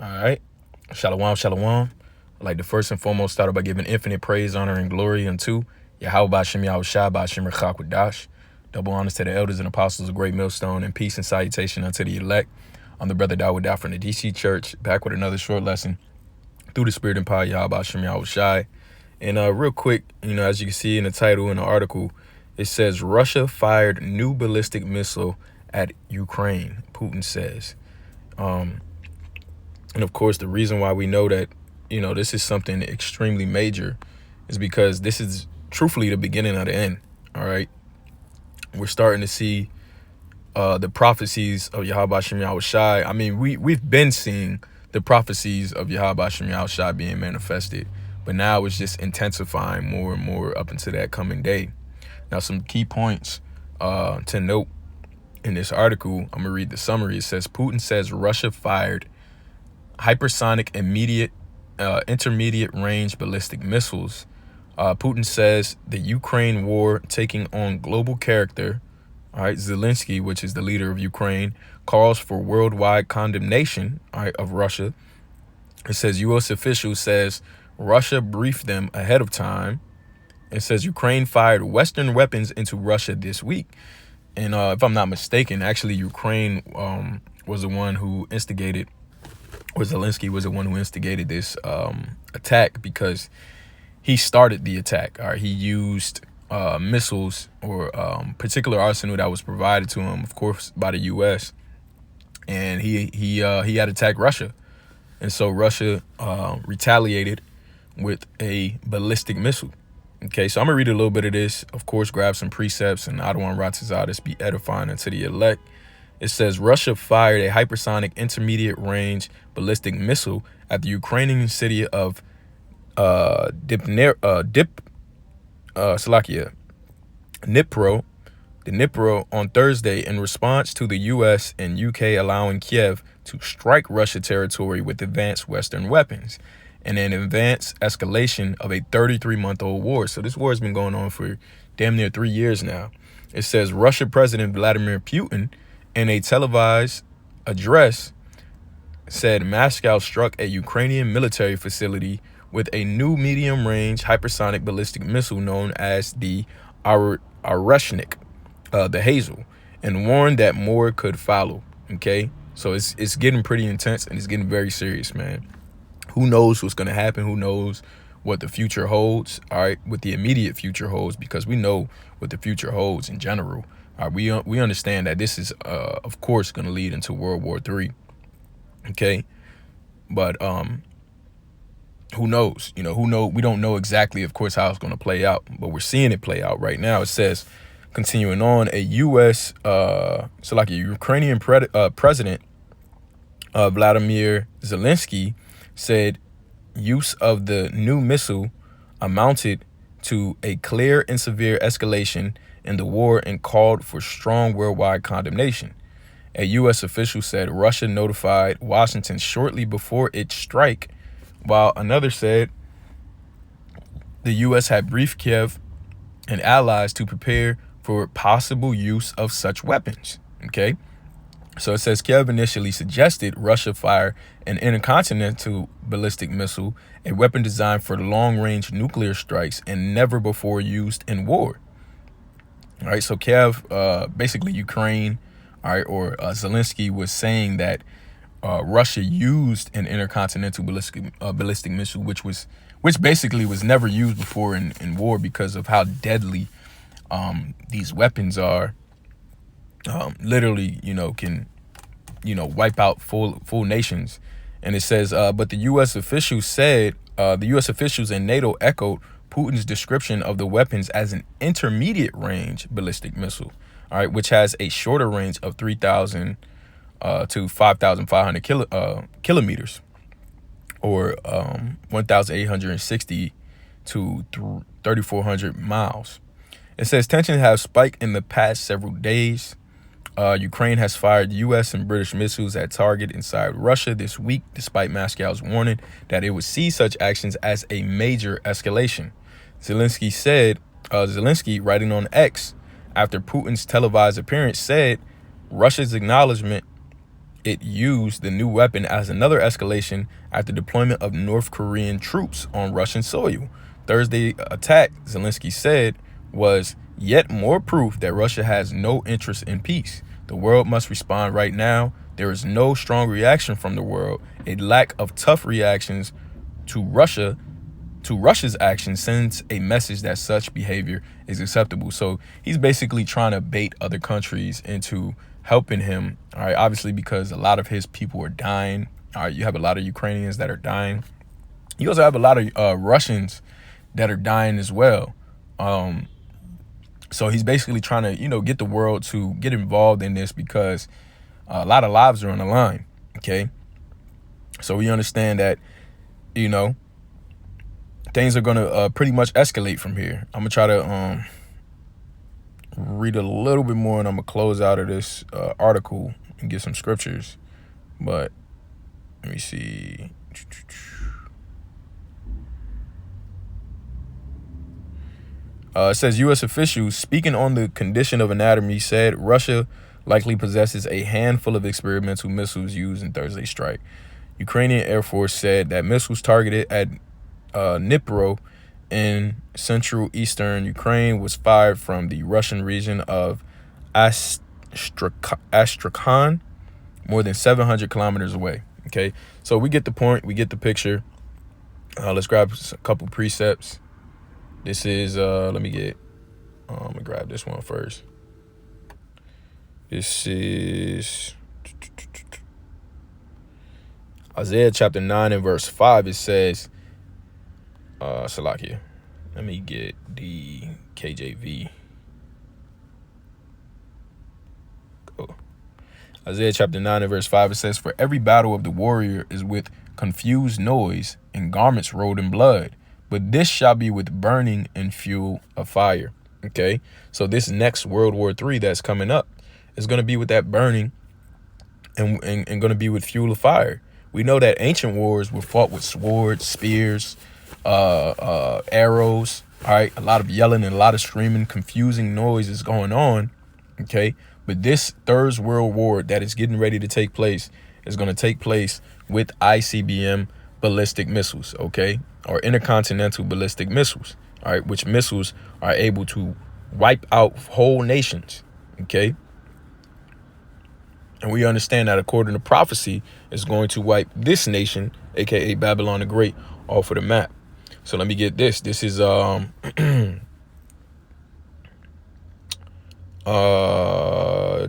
All right. Shalom, shalom. I'd like to first and foremost start by giving infinite praise, honor, and glory unto Yahweh Bashem Yahushua Bashem Rechakwadash. Double honors to the elders and apostles of Great Millstone, and peace and salutation unto the elect. I'm the brother Dawud from the DC Church, back with another short lesson through the Spirit and power of Yahweh Bashem Yahushua. And real quick, as you can see in the title in the article, it says Russia fired new ballistic missile at Ukraine, Putin says. And of course, the reason why we know that, this is something extremely major is because this is truthfully the beginning of the end. All right. We're starting to see the prophecies of Yahweh Shem Yahushai. I mean, we've been seeing the prophecies of Yahweh Shem Yahushai being manifested, but now it's just intensifying more and more up into that coming day. Now, some key points to note in this article, I'm going to read the summary. It says, Putin says Russia fired hypersonic intermediate range ballistic missiles. Putin says the Ukraine war taking on global character. All right, Zelensky, which is the leader of Ukraine, calls for worldwide condemnation, of Russia. It says U.S. official says Russia briefed them ahead of time. It says Ukraine fired Western weapons into Russia this week. And if I'm not mistaken, actually Ukraine was the one who instigated, or Zelensky was the one who instigated this attack, because he started the attack. All right, he used missiles or particular arsenal that was provided to him, of course, by the U.S. And he had attacked Russia, and so Russia retaliated with a ballistic missile. Okay, so I'm gonna read a little bit of this. Of course, grab some precepts, and I don't want to be edifying unto the elect. It says Russia fired a hypersonic intermediate range ballistic missile at the Ukrainian city of Dnipro on Thursday in response to the U.S. and U.K. allowing Kiev to strike Russia territory with advanced Western weapons and an advanced escalation of a 33-month-old war. So this war has been going on for damn near 3 years now. It says Russia President Vladimir Putin, in a televised address, said Moscow struck a Ukrainian military facility with a new medium-range hypersonic ballistic missile known as the Oreshnik, the Hazel, and warned that more could follow. Okay, so it's getting pretty intense, and it's getting very serious, man. Who knows what's going to happen? Who knows what the future holds? All right, what the immediate future holds, because we know what the future holds in general. All right, we understand that this is, of course, going to lead into World War III. Okay, but who knows? We don't know exactly, of course, how it's going to play out, but we're seeing it play out right now. It says, continuing on, a Ukrainian president, Vladimir Zelensky, said use of the new missile amounted to a clear and severe escalation in the war and called for strong worldwide condemnation. A U.S. official said Russia notified Washington shortly before its strike, while another said the U.S. had briefed Kiev and allies to prepare for possible use of such weapons. Okay, so it says Kiev initially suggested Russia fire an intercontinental ballistic missile, a weapon designed for long-range nuclear strikes and never before used in war. All right, so Kiev, basically Ukraine, all right, or Zelensky was saying that Russia used an intercontinental ballistic missile, which basically was never used before in war, because of how deadly these weapons are. Literally, can wipe out full nations. And it says, but the U.S. officials said the U.S. officials and NATO echoed Putin's description of the weapons as an intermediate range ballistic missile, all right, which has a shorter range of 3,000 to 5,500 kilometers, or 1,860 to 3,400 miles. It says tensions have spiked in the past several days. Ukraine has fired U.S. and British missiles at target inside Russia this week, despite Moscow's warning that it would see such actions as a major escalation. Zelensky, writing on X after Putin's televised appearance, said Russia's acknowledgement it used the new weapon as another escalation at the deployment of North Korean troops on Russian soil. Thursday attack, Zelensky said, was yet more proof that Russia has no interest in peace. The world must respond right now. There is no strong reaction from the world. A lack of tough reactions to Russia's actions sends a message that such behavior is acceptable. So he's basically trying to bait other countries into helping him. All right, obviously, because a lot of his people are dying. All right, you have a lot of Ukrainians that are dying. You also have a lot of Russians that are dying as well. So he's basically trying to, get the world to get involved in this because a lot of lives are on the line. Okay. So we understand that, things are going to pretty much escalate from here. I'm going to try to read a little bit more, and I'm going to close out of this article and get some scriptures. But let me see. It says U.S. officials speaking on the condition of anatomy said Russia likely possesses a handful of experimental missiles used in Thursday's strike. Ukrainian Air Force said that missiles targeted at Dnipro in central eastern Ukraine was fired from the Russian region of Astrakhan, more than 700 kilometers away. Okay, so we get the point. We get the picture. Let's grab a couple precepts. This is, let me grab this one first. This is Isaiah chapter 9 and verse 5. It says, Salakia, let me get the KJV. Go. Isaiah chapter 9 and verse 5, it says, for every battle of the warrior is with confused noise and garments rolled in blood. But this shall be with burning and fuel of fire. Okay, so this next World War III that's coming up is going to be with that burning and going to be with fuel of fire. We know that ancient wars were fought with swords, spears, arrows. All right, a lot of yelling and a lot of screaming, confusing noise is going on. Okay, but this third World War that is getting ready to take place is going to take place with ICBM ballistic missiles. Okay. Or intercontinental ballistic missiles, all right, which missiles are able to wipe out whole nations, okay? And we understand that according to prophecy, it's going to wipe this nation, aka Babylon the Great, off of the map. So let me get this. This is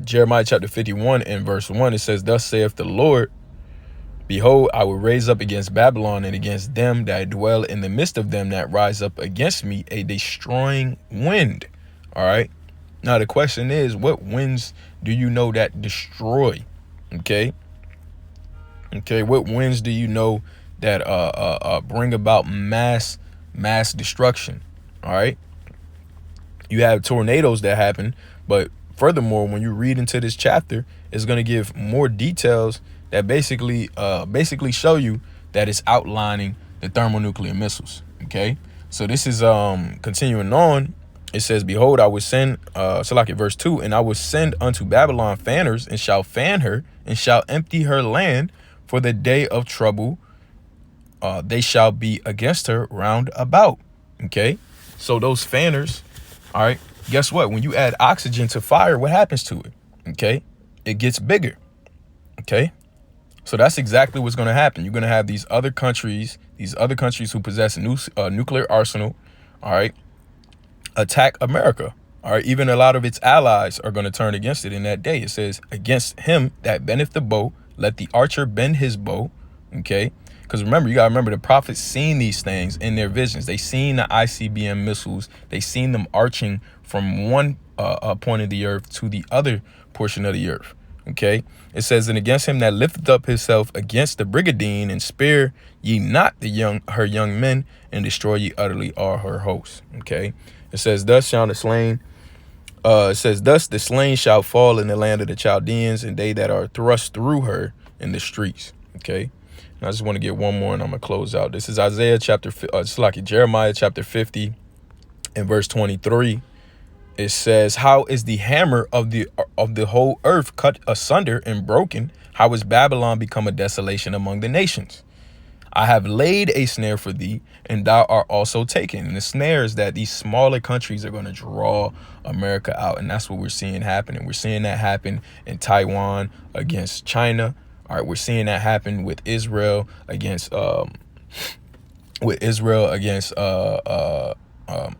Jeremiah chapter 51 and verse 1. It says, thus saith the Lord, behold, I will raise up against Babylon and against them that dwell in the midst of them that rise up against me a destroying wind. All right. Now, the question is, what winds do you know that destroy? Okay. Okay. What winds do you know that bring about mass destruction? All right. You have tornadoes that happen. But furthermore, when you read into this chapter, it's going to give more details that basically show you that it's outlining the thermonuclear missiles. Okay, so this is continuing on. It says, behold, I will send, Salaki, verse 2, and I will send unto Babylon fanners, and shall fan her, and shall empty her land for the day of trouble. They shall be against her round about. Okay, so those fanners, all right, guess what? When you add oxygen to fire, what happens to it? Okay, it gets bigger. Okay. So that's exactly what's going to happen. You're going to have these other countries who possess a nuclear arsenal, all right, attack America. All right. Even a lot of its allies are going to turn against it in that day. It says, against him that bendeth the bow, let the archer bend his bow. OK, because remember, you got to remember, the prophets seen these things in their visions. They seen the ICBM missiles. They seen them arching from one point of the earth to the other portion of the earth. Okay, it says, and against him that lifteth up himself against the brigandine, and spare ye not her young men, and destroy ye utterly all her hosts. Okay, it says, thus shall the slain, thus the slain shall fall in the land of the Chaldeans, and they that are thrust through her in the streets. Okay, and I just want to get one more, and I'm gonna close out. This is Jeremiah chapter 50 and verse 23. And It says, how is the hammer of the whole earth cut asunder and broken? How is Babylon become a desolation among the nations? I have laid a snare for thee, and thou art also taken. And the snare is that these smaller countries are going to draw America out. And that's what we're seeing happening. We're seeing that happen in Taiwan against China. All right, we're seeing that happen with Israel against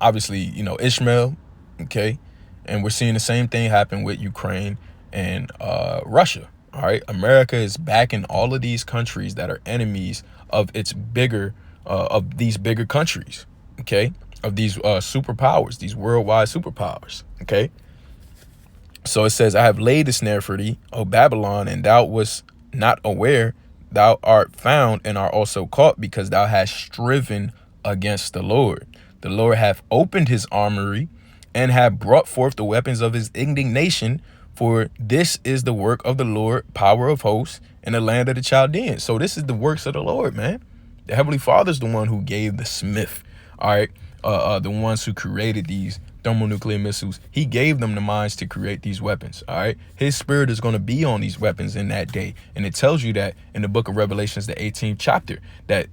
obviously, Ishmael. Okay. And we're seeing the same thing happen with Ukraine and Russia. All right. America is backing all of these countries that are enemies of these bigger countries. Okay. Of these superpowers, these worldwide superpowers. Okay. So it says, I have laid the snare for thee, O Babylon, and thou wast not aware. Thou art found and art also caught, because thou hast striven against the Lord. The Lord hath opened his armory and have brought forth the weapons of his indignation. For this is the work of the Lord, power of hosts, in the land of the Chaldeans. So this is the works of the Lord, man. The Heavenly Father is the one who gave the smith, all right, the ones who created these thermonuclear missiles. He gave them the minds to create these weapons, all right? His spirit is going to be on these weapons in that day. And it tells you that in the book of Revelations, the 18th chapter, that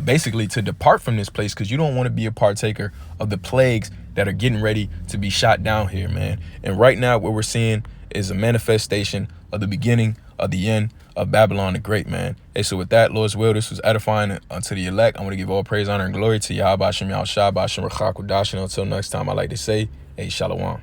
basically to depart from this place, because you don't want to be a partaker of the plagues that are getting ready to be shot down here, man. And right now what we're seeing is a manifestation of the beginning of the end of Babylon the Great, man. Hey, so with that, Lord's will, this was edifying unto the elect. I want to give all praise, honor, and glory to Yahweh Shem Yahshua Bashem Rachak Udashin. Until next time, I like to say, hey, Shalom.